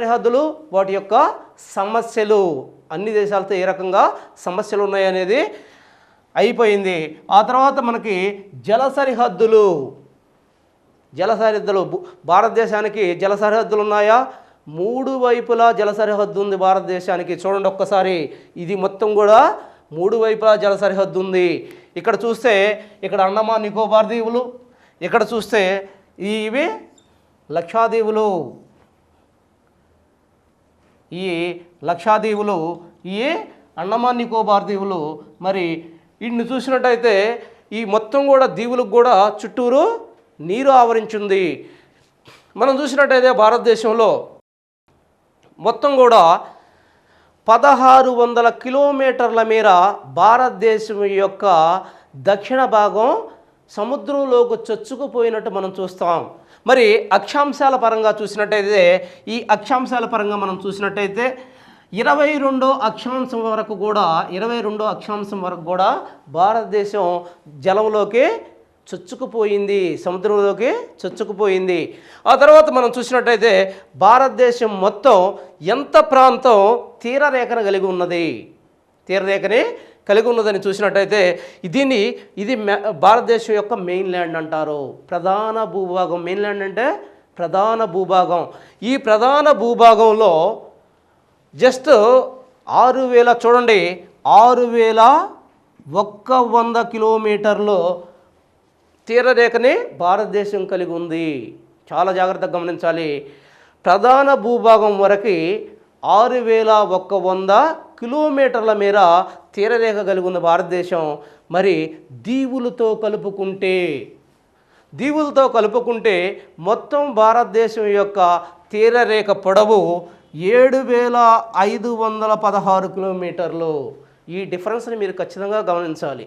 సరిహద్దులు, వాటి యొక్క సమస్యలు, అన్ని దేశాలతో ఏ రకంగా సమస్యలు ఉన్నాయనేది అయిపోయింది. ఆ తర్వాత మనకి జల సరిహద్దులు. భారతదేశానికి జల సరిహద్దులు ఉన్నాయా? 3 వైపులా జల సరిహద్దు ఉంది భారతదేశానికి. చూడండి ఒక్కసారి, ఇది మొత్తం కూడా 3 వైపులా జల సరిహద్దు ఉంది. ఇక్కడ చూస్తే ఇక్కడ అండమాన్ నికోబార్ దీవులు, ఇక్కడ చూస్తే ఇవి లక్షద్వీపులు, ఈ లక్షద్వీపులు, ఈ అండమాన్ నికోబార్ దీవులు. మరి వీటిని చూసినట్టయితే ఈ మొత్తం కూడా దీవులకు కూడా చుట్టూరు నీరు ఆవరించింది. మనం చూసినట్టయితే భారతదేశంలో మొత్తం కూడా 1600 కిలోమీటర్ల మేర భారతదేశం యొక్క దక్షిణ భాగం సముద్రంలోకి చొచ్చుకుపోయినట్టు మనం చూస్తాం. మరి అక్షాంశాల పరంగా చూసినట్టయితే, ఈ అక్షాంశాల పరంగా మనం చూసినట్టయితే 22వ అక్షాంశం వరకు కూడా భారతదేశం జలంలోకి చొచ్చుకుపోయింది, సముద్రంలోకి చొచ్చుకుపోయింది. ఆ తర్వాత మనం చూసినట్టయితే భారతదేశం మొత్తం ఎంత ప్రాంతం తీరరేఖను కలిగి ఉన్నదని చూసినట్టయితే ఇది భారతదేశం యొక్క మెయిన్ ల్యాండ్ అంటారు. ప్రధాన భూభాగం. మెయిన్ ల్యాండ్ అంటే ప్రధాన భూభాగం. ఈ ప్రధాన భూభాగంలో జస్ట్ 6000, చూడండి 6100 కిలోమీటర్లు తీరరేఖని భారతదేశం కలిగి ఉంది. చాలా జాగ్రత్తగా గమనించాలి. ప్రధాన భూభాగం వరకు 6100 కిలోమీటర్ల మేర తీరరేఖ కలిగి ఉంది భారతదేశం. మరి దీవులతో కలుపుకుంటే మొత్తం భారతదేశం యొక్క తీరరేఖ పొడవు 7516 కిలోమీటర్లు. ఈ డిఫరెన్స్ని మీరు ఖచ్చితంగా గమనించాలి.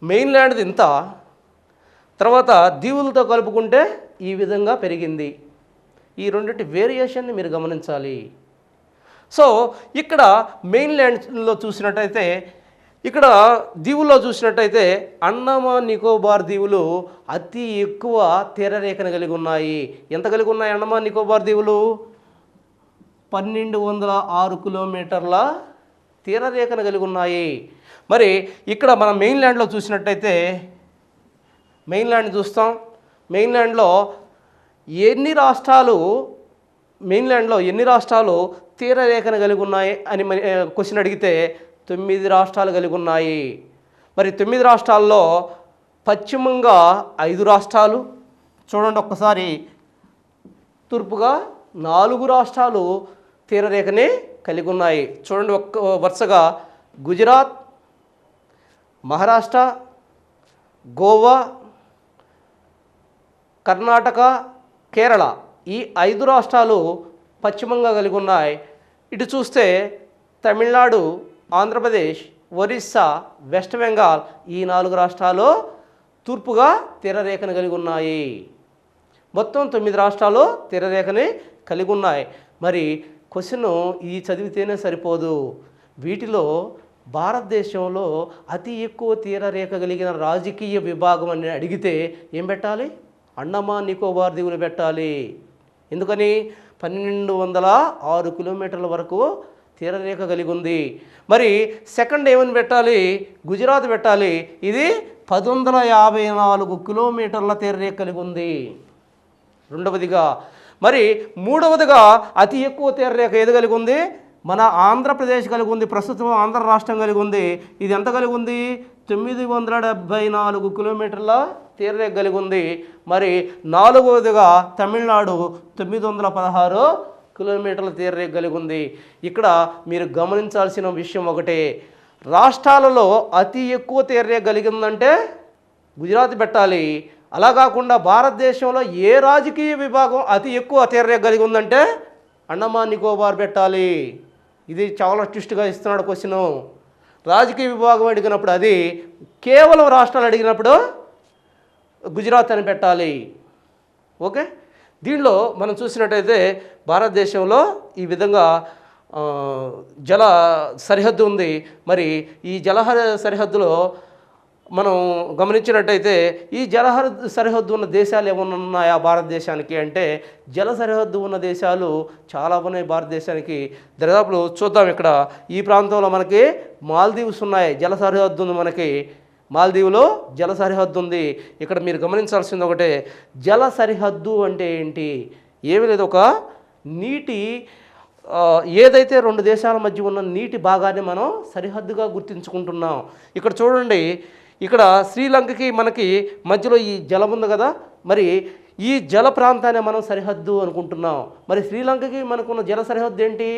మెయిన్ ల్యాండ్ ఇంత, తర్వాత దీవులతో కలుపుకుంటే ఈ విధంగా పెరిగింది. ఈ రెండింటి వేరియేషన్ని మీరు గమనించాలి. సో ఇక్కడ మెయిన్ ల్యాండ్లో చూసినట్టయితే, ఇక్కడ దీవుల్లో చూసినట్టయితే అండమాన్ నికోబార్ దీవులు అతి ఎక్కువ తీరరేఖను కలిగి ఉన్నాయి. ఎంత కలిగి ఉన్నాయి అండమాన్ నికోబార్ దీవులు? 1206 కిలోమీటర్ల తీరరేఖను కలిగి ఉన్నాయి. మరి ఇక్కడ మనం మెయిన్ ల్యాండ్లో చూసినట్టయితే, మెయిన్ ల్యాండ్ చూస్తాం. మెయిన్ ల్యాండ్లో ఎన్ని రాష్ట్రాలు తీరరేఖను కలిగి ఉన్నాయి అని క్వశ్చన్ అడిగితే 9 రాష్ట్రాలు కలిగి ఉన్నాయి. మరి 9 రాష్ట్రాల్లో పశ్చిమంగా 5 రాష్ట్రాలు, చూడండి ఒక్కసారి, తూర్పుగా 4 రాష్ట్రాలు తీరరేఖని కలిగి ఉన్నాయి. చూడండి వరుసగా గుజరాత్, మహారాష్ట్ర, గోవా, కర్ణాటక, కేరళ, ఈ 5 రాష్ట్రాలు పశ్చిమంగా కలిగి ఉన్నాయి. ఇటు చూస్తే తమిళనాడు, ఆంధ్రప్రదేశ్, ఒరిస్సా, వెస్ట్ బెంగాల్, ఈ 4 రాష్ట్రాలు తూర్పుగా తీరరేఖను కలిగి ఉన్నాయి. మొత్తం 9 రాష్ట్రాలు తీరరేఖని కలిగి ఉన్నాయి. మరి క్వశ్చన్ ఇది చదివితేనే సరిపోదు. వీటిలో భారతదేశంలో అతి ఎక్కువ తీరరేఖ కలిగిన రాజకీయ విభాగం అని అడిగితే ఏం పెట్టాలి? అండమాన్ నికోబార్ దీవులు పెట్టాలి. ఎందుకని? 1206 కిలోమీటర్ల వరకు తీరరేఖ కలిగి ఉంది. మరి సెకండ్ ఏమని పెట్టాలి? గుజరాత్ పెట్టాలి. ఇది 1154 కిలోమీటర్ల తీరరేఖ కలిగి ఉంది రెండవదిగా. మరి మూడవదిగా అతి ఎక్కువ తీరరేఖ ఏది కలిగి ఉంది? మన ఆంధ్రప్రదేశ్ కలిగి ఉంది. ప్రస్తుతం ఆంధ్ర రాష్ట్రం కలిగి ఉంది. ఇది ఎంత కలిగి ఉంది? 974 కిలోమీటర్ల తీరరేఖ కలిగి ఉంది. మరి నాలుగవదిగా తమిళనాడు 916 కిలోమీటర్ల తీరరేఖ కలిగి ఉంది. ఇక్కడ మీరు గమనించాల్సిన విషయం ఒకటే, రాష్ట్రాలలో అతి ఎక్కువ తీరరేఖ కలిగిందంటే గుజరాత్ పెట్టాలి. అలా కాకుండా భారతదేశంలో ఏ రాజకీయ విభాగం అతి ఎక్కువ తీరరేఖ కలిగి ఉందంటే అండమాన్ నికోబార్ పెట్టాలి. ఇది చాలా ట్విస్ట్గా ఇస్తున్నాడు క్వశ్చను. రాజకీయ విభాగం అడిగినప్పుడు అది, కేవలం రాష్ట్రాలు అడిగినప్పుడు గుజరాత్ అని పెట్టాలి. ఓకే, దీనిలో మనం చూసినట్టయితే భారతదేశంలో ఈ విధంగా జల సరిహద్దు ఉంది. మరి ఈ జల సరిహద్దులో మనం గమనించినట్టయితే ఈ సరిహద్దు ఉన్న దేశాలు ఏమన్నా ఉన్నాయా భారతదేశానికి అంటే జల సరిహద్దు ఉన్న దేశాలు చాలా ఉన్నాయి భారతదేశానికి. దరిదాపులు చూద్దాం. ఇక్కడ ఈ ప్రాంతంలో మనకి మాల్దీవ్స్ ఉన్నాయి, జల సరిహద్దు ఉంది మనకి. మాల్దీవులో జల సరిహద్దు ఉంది. ఇక్కడ మీరు గమనించాల్సింది ఒకటే, జల సరిహద్దు అంటే ఏంటి? ఏమీ లేదు, ఒక నీటి ఏదైతే రెండు దేశాల మధ్య ఉన్న నీటి భాగాన్ని మనం సరిహద్దుగా గుర్తించుకుంటున్నాం. ఇక్కడ చూడండి, ఇక్కడ శ్రీలంకకి మనకి మధ్యలో ఈ జలం ఉంది కదా, మరి ఈ జల ప్రాంతాన్ని మనం సరిహద్దు అనుకుంటున్నాం. మరి శ్రీలంకకి మనకున్న జల సరిహద్దు ఏంటి?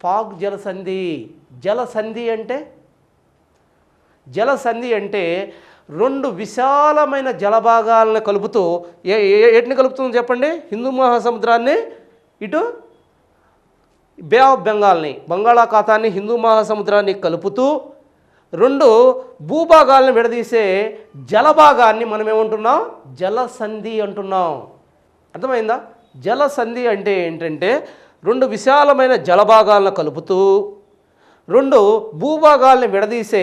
పాక్ జలసంధి. జలసంధి అంటే రెండు విశాలమైన జలభాగాలను కలుపుతూ ఏటిని కలుపుతుంది చెప్పండి? హిందూ మహాసముద్రాన్ని, ఇటు బే ఆఫ్ బెంగాల్ని, బంగాళాఖాతాన్ని, హిందూ మహాసముద్రాన్ని కలుపుతూ రెండు భూభాగాలను విడదీసే జలభాగాన్ని మనం ఏమంటున్నాం? జలసంధి అంటున్నాం. అర్థమైందా? జలసంధి అంటే ఏంటంటే రెండు విశాలమైన జలభాగాలను కలుపుతూ రెండు భూభాగాల్ని విడదీసే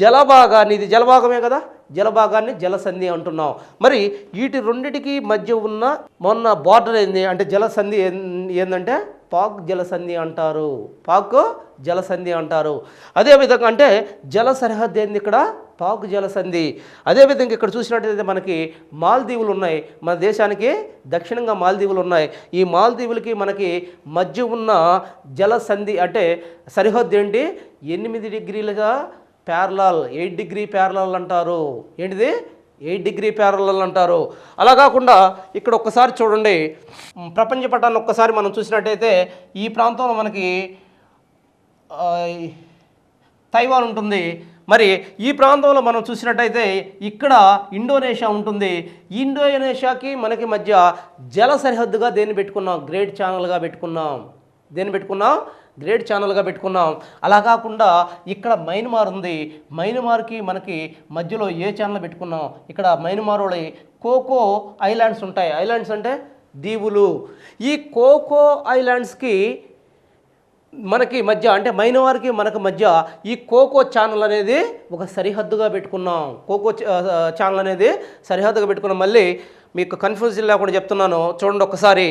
జలభాగాన్ని, ఇది జలభాగమే కదా, జలభాగాన్ని జలసంధి అంటున్నాం. మరి వీటి రెండిటికి మధ్య ఉన్న మొన్న బార్డర్ ఏంది అంటే జలసంధి ఏంటంటే పాక్ జలసంధి అంటారు. పాక్ జలసంధి అంటారు. అదేవిధంగా అంటే జల సరిహద్దు ఏంది ఇక్కడ? పాక్ జలసంధి. అదేవిధంగా ఇక్కడ చూసినట్టయితే మనకి మాల్దీవులు ఉన్నాయి. మన దేశానికి దక్షిణంగా మాల్దీవులు ఉన్నాయి. ఈ మాల్దీవులకి మనకి మధ్య ఉన్న జలసంధి అంటే సరిహద్దు ఏంటి? 8 డిగ్రీలుగా ప్యారలల్, 8 డిగ్రీ ప్యారలల్ అంటారు. ఏంటిది? 8 డిగ్రీ ప్యారలల్ అంటారు. అలా కాకుండా ఇక్కడ ఒక్కసారి చూడండి, ప్రపంచ పటాన్ని ఒక్కసారి మనం చూసినట్టయితే ఈ ప్రాంతంలో మనకి తైవాన్ ఉంటుంది. మరి ఈ ప్రాంతంలో మనం చూసినట్టయితే ఇక్కడ ఇండోనేషియా ఉంటుంది. ఇండోనేషియాకి మనకి మధ్య జల సరిహద్దుగా దేన్ని పెట్టుకున్నాం? గ్రేట్ ఛానల్గా పెట్టుకున్నాం. దేన్ని పెట్టుకున్నాం? గ్రేట్ ఛానల్గా పెట్టుకున్నాం. అలా కాకుండా ఇక్కడ మయన్మార్ ఉంది. మయన్మార్కి మనకి మధ్యలో ఏ ఛానల్ పెట్టుకున్నాం? ఇక్కడ మయన్మార్లో కోకో ఐలాండ్స్ ఉంటాయి. ఐలాండ్స్ అంటే దీవులు. ఈ కోకో ఐలాండ్స్కి మనకి మధ్య అంటే మైనవారికి మనకు మధ్య ఈ కోకో ఛానల్ అనేది ఒక సరిహద్దుగా పెట్టుకున్నాం. కోకో ఛానల్ అనేది సరిహద్దుగా పెట్టుకున్నాం. మళ్ళీ మీకు కన్ఫ్యూజన్ లేకుండా చెప్తున్నాను, చూడండి ఒక్కసారి.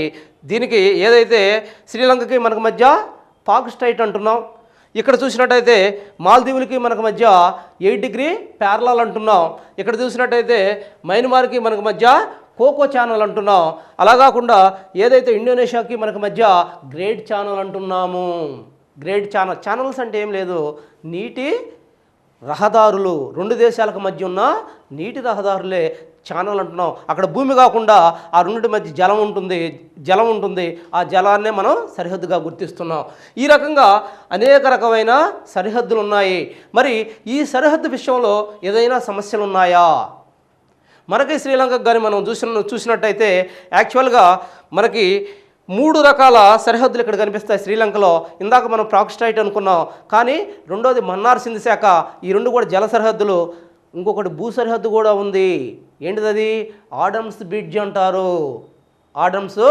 దీనికి ఏదైతే శ్రీలంకకి మనకు మధ్య పాక్ స్ట్రైట్ అంటున్నాం, ఇక్కడ చూసినట్టయితే మాల్దీవులకి మనకు మధ్య 8 డిగ్రీ ప్యారలల్ అంటున్నాం, ఇక్కడ చూసినట్టయితే మయన్మార్కి మనకు మధ్య కోకో ఛానల్ అంటున్నాం. అలా కాకుండా ఏదైతే ఇండోనేషియాకి మనకు మధ్య గ్రేట్ ఛానల్ అంటున్నాము. గ్రేట్ ఛానల్స్ అంటే ఏం లేదు, నీటి రహదారులు. రెండు దేశాలకు మధ్య ఉన్న నీటి రహదారులే ఛానల్ అంటున్నాం. అక్కడ భూమి కాకుండా ఆ రెండింటి మధ్య జలం ఉంటుంది. ఆ జలాన్నే మనం సరిహద్దుగా గుర్తిస్తున్నాం. ఈ రకంగా అనేక రకమైన సరిహద్దులు ఉన్నాయి. మరి ఈ సరిహద్దు విషయంలో ఏదైనా సమస్యలు ఉన్నాయా? మనకి శ్రీలంకకు కానీ మనం చూసినట్టయితే యాక్చువల్గా మనకి 3 రకాల సరిహద్దులు ఇక్కడ కనిపిస్తాయి శ్రీలంకలో. ఇందాక మనం పాక్ స్ట్రైట్ అనుకున్నాం, కానీ రెండోది మన్నార్ సింధు శాఖ. ఈ రెండు కూడా జల సరిహద్దులు. ఇంకొకటి భూ సరిహద్దు కూడా ఉంది. ఏంటిది? ఆడమ్స్ బ్రిడ్జ్ అంటారు. ఆడమ్స్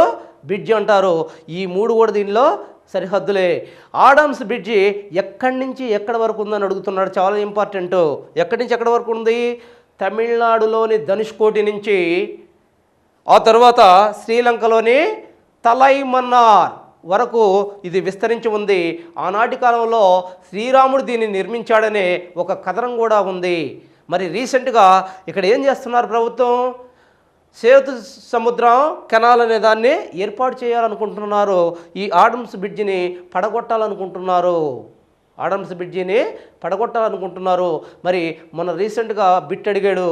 బ్రిడ్జ్ అంటారు. ఈ 3 కూడా దీనిలో సరిహద్దులే. ఆడమ్స్ బ్రిడ్జి ఎక్కడి నుంచి ఎక్కడి వరకు ఉందని అడుగుతున్నాడు, చాలా ఇంపార్టెంట్. ఎక్కడి నుంచి ఎక్కడి వరకు ఉంది? తమిళనాడులోని ధనుష్కోటి నుంచి, ఆ తర్వాత శ్రీలంకలోని తలైమన్నార్ వరకు ఇది విస్తరించి ఉంది. ఆనాటి కాలంలో శ్రీరాముడు దీన్ని నిర్మించాడనే ఒక కథనం కూడా ఉంది. మరి రీసెంట్గా ఇక్కడ ఏం చేస్తున్నారు ప్రభుత్వం? సేతు సముద్రం కెనాల్ అనే దాన్ని ఏర్పాటు చేయాలనుకుంటున్నారు. ఈ ఆడమ్స్ బ్రిడ్జిని పడగొట్టాలనుకుంటున్నారు. మరి మొన్న రీసెంట్గా బిట్ అడిగాడు,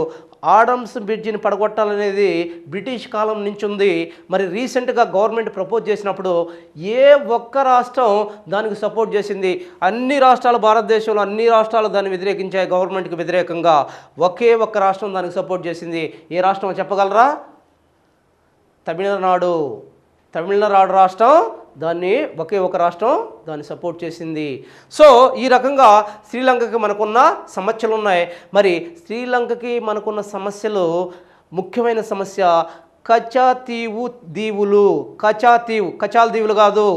ఆడమ్స్ బ్రిడ్జిని పడగొట్టాలనేది బ్రిటిష్ కాలం నుంచి ఉంది. మరి రీసెంట్గా గవర్నమెంట్ ప్రపోజ్ చేసినప్పుడు ఏ ఒక్క రాష్ట్రం దానికి సపోర్ట్ చేసింది? అన్ని రాష్ట్రాలు, భారతదేశంలో అన్ని రాష్ట్రాలు దాన్ని వ్యతిరేకించాయి. గవర్నమెంట్కి వ్యతిరేకంగా ఒకే ఒక్క రాష్ట్రం దానికి సపోర్ట్ చేసింది. ఏ రాష్ట్రం చెప్పగలరా? తమిళనాడు రాష్ట్రం దాన్ని, ఒకే ఒక రాష్ట్రం దాన్ని సపోర్ట్ చేసింది. సో ఈ రకంగా శ్రీలంకకి మనకున్న సమస్యలు ఉన్నాయి. మరి శ్రీలంకకి మనకున్న సమస్యలు, ముఖ్యమైన సమస్య కచాతీవు దీవులు. కచాల్ దీవులు కాదు,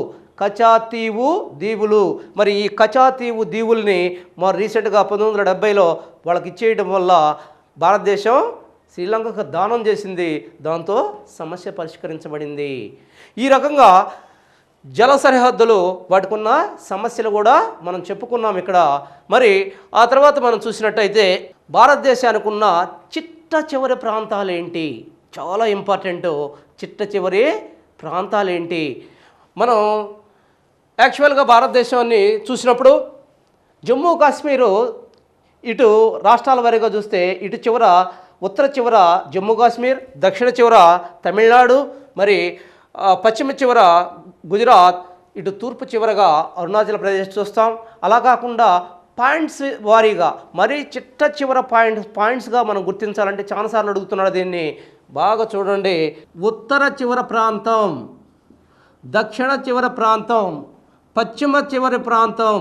కచాతీవు దీవులు. మరి ఈ కచాతీవు దీవుల్ని మరి రీసెంట్గా 1970లో వాళ్ళకి ఇచ్చేయడం వల్ల భారతదేశం శ్రీలంకకు దానం చేసింది. దాంతో సమస్య పరిష్కరించబడింది. ఈ రకంగా జల సరిహద్దులు వాటికి ఉన్న సమస్యలు కూడా మనం చెప్పుకున్నాం ఇక్కడ. మరి ఆ తర్వాత మనం చూసినట్టయితే భారతదేశానికి ఉన్న చిట్ట చివరి ప్రాంతాలు ఏంటి, చాలా ఇంపార్టెంట్. చిట్ట చివరి ప్రాంతాలు ఏంటి? మనం యాక్చువల్గా భారతదేశాన్ని చూసినప్పుడు జమ్మూ కాశ్మీరు ఇటు రాష్ట్రాల వారీగా చూస్తే ఇటు చివర ఉత్తర చివర జమ్మూ కాశ్మీర్, దక్షిణ చివర తమిళనాడు, మరి పశ్చిమ చివర గుజరాత్, ఇటు తూర్పు చివరగా అరుణాచల్ ప్రదేశ్ చూస్తాం. అలా కాకుండా పాయింట్స్ వారీగా మరీ చిట్ట చివర పాయింట్స్గా మనం గుర్తించాలంటే చాలాసార్లు అడుగుతున్నాడు దీన్ని. బాగా చూడండి. ఉత్తర చివర ప్రాంతం, దక్షిణ చివరి ప్రాంతం, పశ్చిమ చివరి ప్రాంతం,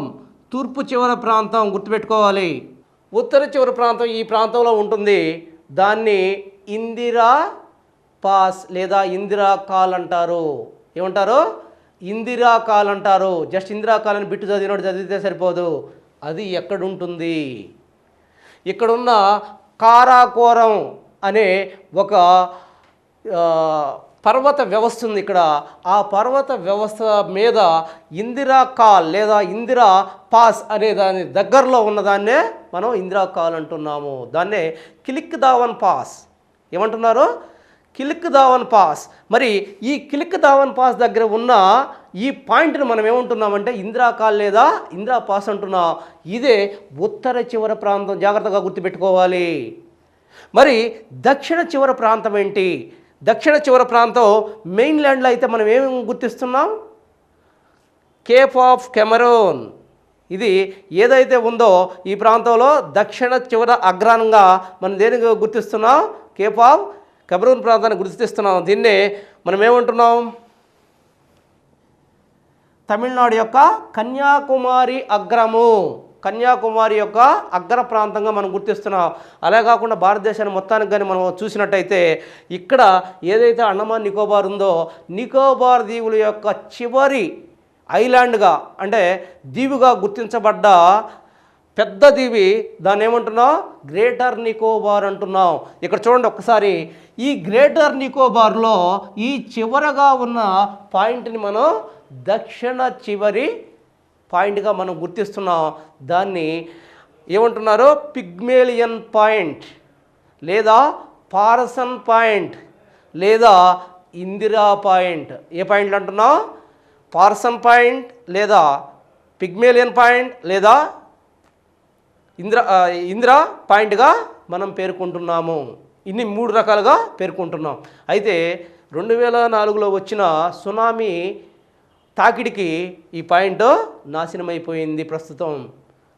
తూర్పు చివరి ప్రాంతం గుర్తుపెట్టుకోవాలి. ఉత్తర చివరి ప్రాంతం ఈ ప్రాంతంలో ఉంటుంది. దాన్ని ఇందిరా పాస్ లేదా ఇందిరా కాల్ అంటారు. ఏమంటారు? ఇందిరా కాల్ అంటారు. జస్ట్ ఇందిరా కాల్ అని బిట్టు చదివితే సరిపోదు. అది ఎక్కడుంటుంది? ఇక్కడున్న కారాకోరం అనే ఒక పర్వత వ్యవస్థ ఉంది ఇక్కడ. ఆ పర్వత వ్యవస్థ మీద ఇందిరా కాల్ లేదా ఇందిరా పాస్ అనే దాని దగ్గరలో ఉన్నదాన్నే మనం ఇందిరా కాల్ అంటున్నాము. దాన్నే కిలిక్ దావన్ పాస్ ఏమంటున్నారు? Killick Dhawan pass. మరి ఈ కిలిక్ దావన్ పాస్ దగ్గర ఉన్న ఈ పాయింట్ని మనం ఏమంటున్నామంటే ఇందిరా కాల్ లేదా ఇందిరా పాస్ అంటున్నాం. ఇదే ఉత్తర చివర ప్రాంతం, జాగ్రత్తగా గుర్తుపెట్టుకోవాలి. మరి దక్షిణ చివర ప్రాంతం ఏంటి? దక్షిణ చివర ప్రాంతం మెయిన్ ల్యాండ్లో అయితే మనం ఏమేమి గుర్తిస్తున్నాం? Cape of Cameroon. ఇది ఏదైతే ఉందో ఈ ప్రాంతంలో దక్షిణ చివర అగ్రానంగా మనం దేనికి గుర్తిస్తున్నాం? కేప్ ఆఫ్ కెమెరూన్ ప్రాంతాన్ని గుర్తిస్తున్నాం. దీన్నే మనం ఏమంటున్నాం? తమిళనాడు యొక్క కన్యాకుమారి అగ్రము, కన్యాకుమారి యొక్క అగ్ర ప్రాంతంగా మనం గుర్తిస్తున్నాం. అలా కాకుండా భారతదేశాన్ని మొత్తానికి కానీ మనం చూసినట్టయితే ఇక్కడ ఏదైతే అండమాన్ నికోబార్ ఉందో నికోబార్ దీవుల యొక్క చివరి ఐలాండ్గా అంటే దీవుగా గుర్తించబడ్డ పెద్ద దీవి దాన్ని ఏమంటున్నాం? గ్రేటర్ నికోబార్ అంటున్నాం. ఇక్కడ చూడండి ఒక్కసారి. ఈ గ్రేటర్ నికోబార్లో ఈ చివరగా ఉన్న పాయింట్ని మనం దక్షిణ చివరి పాయింట్గా మనం గుర్తిస్తున్నాం. దాన్ని ఏమంటున్నారు? పిగ్మేలియన్ పాయింట్ లేదా పారసన్ పాయింట్ లేదా ఇందిరా పాయింట్. ఏ పాయింట్లు అంటున్నాం? పారసన్ పాయింట్ లేదా పిగ్మేలియన్ పాయింట్ లేదా ఇందిరా పాయింట్గా మనం పేర్కొంటున్నాము. ఇన్ని 3 రకాలుగా పేర్కొంటున్నాం. అయితే 2004లో వచ్చిన సునామీ తాకిడికి ఈ పాయింట్ నాశనమైపోయింది ప్రస్తుతం.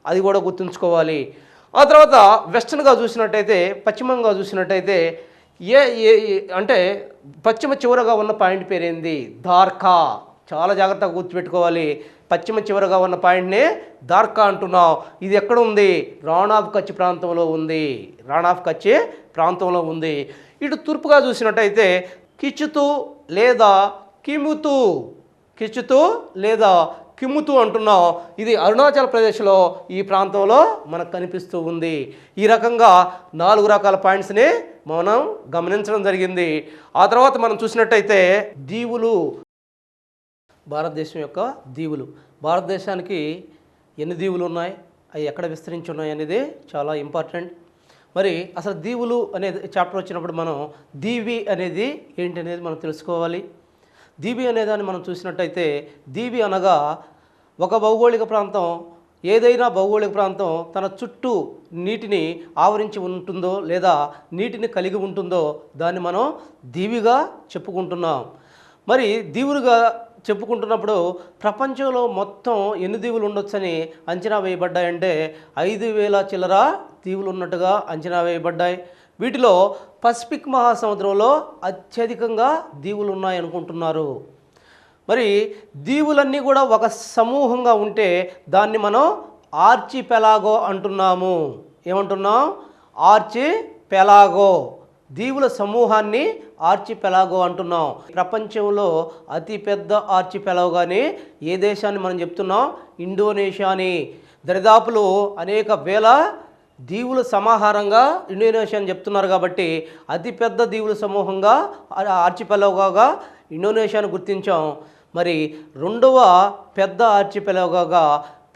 అది కూడా గుర్తుంచుకోవాలి. ఆ తర్వాత వెస్టర్న్గా చూసినట్టయితే, పశ్చిమంగా చూసినట్టయితే అంటే పశ్చిమ చివరగా ఉన్న పాయింట్ పేరేంది? ధార్కా. చాలా జాగ్రత్తగా గుర్తుపెట్టుకోవాలి. పశ్చిమ చివరగా ఉన్న పాయింట్ని ధార్కా అంటున్నాం. ఇది ఎక్కడ ఉంది? రాణ్ ఆఫ్ కచ్ ప్రాంతంలో ఉంది. రాణ్ ఆఫ్ కచ్ ప్రాంతంలో ఉంది. ఇటు తూర్పుగా చూసినట్టయితే కిచుతు లేదా కిముతు, కిచుతు లేదా కిముతు అంటున్నాం. ఇది అరుణాచల్ ప్రదేశ్లో ఈ ప్రాంతంలో మనకు కనిపిస్తూ ఉంది. ఈ రకంగా 4 రకాల పాయింట్స్ని మనం గమనించడం జరిగింది. ఆ తర్వాత మనం చూసినట్టయితే దీవులు, భారతదేశం యొక్క దీవులు. భారతదేశానికి ఎన్ని దీవులు ఉన్నాయి, అవి ఎక్కడ విస్తరించి ఉన్నాయి అనేది చాలా ఇంపార్టెంట్. మరి అసలు దీవులు అనేది చాప్టర్ వచ్చినప్పుడు మనం దీవి అనేది ఏంటి అనేది మనం తెలుసుకోవాలి. దీవి అనేదాన్ని మనం చూసినట్టయితే దీవి అనగా ఒక భౌగోళిక ప్రాంతం, ఏదైనా భౌగోళిక ప్రాంతం తన చుట్టూ నీటిని ఆవరించి ఉంటుందో లేదా నీటిని కలిగి ఉంటుందో దాన్ని మనం దీవిగా చెప్పుకుంటున్నాం. మరి దీవులుగా చెప్పుకుంటున్నప్పుడు ప్రపంచంలో మొత్తం ఎన్ని దీవులు ఉండొచ్చని అంచనా వేయబడ్డాయంటే 5,000 చిల్లర దీవులు ఉన్నట్టుగా అంచనా వేయబడ్డాయి. వీటిలో పసిఫిక్ మహాసముద్రంలో అత్యధికంగా దీవులు ఉన్నాయనుకుంటున్నారు. మరి దీవులన్నీ కూడా ఒక సమూహంగా ఉంటే దాన్ని మనం ఆర్చిపెలాగో అంటున్నాము. ఏమంటున్నాం? ఆర్చిపెలాగో. దీవుల సమూహాన్ని ఆర్చిపెలాగో అంటున్నాం. ప్రపంచంలో అతిపెద్ద ఆర్చిపెలాగోగానే ఏ దేశాన్ని మనం చెప్తున్నాం? ఇండోనేషియాని. దరిదాపులు అనేక వేల దీవుల సమాహారంగా ఇండోనేషియా అని చెప్తున్నారు కాబట్టి అతిపెద్ద దీవుల సమూహంగా ఆర్చిపెలాగోగా ఇండోనేషియాను గుర్తించాం. మరి రెండవ పెద్ద ఆర్చిపెలాగోగా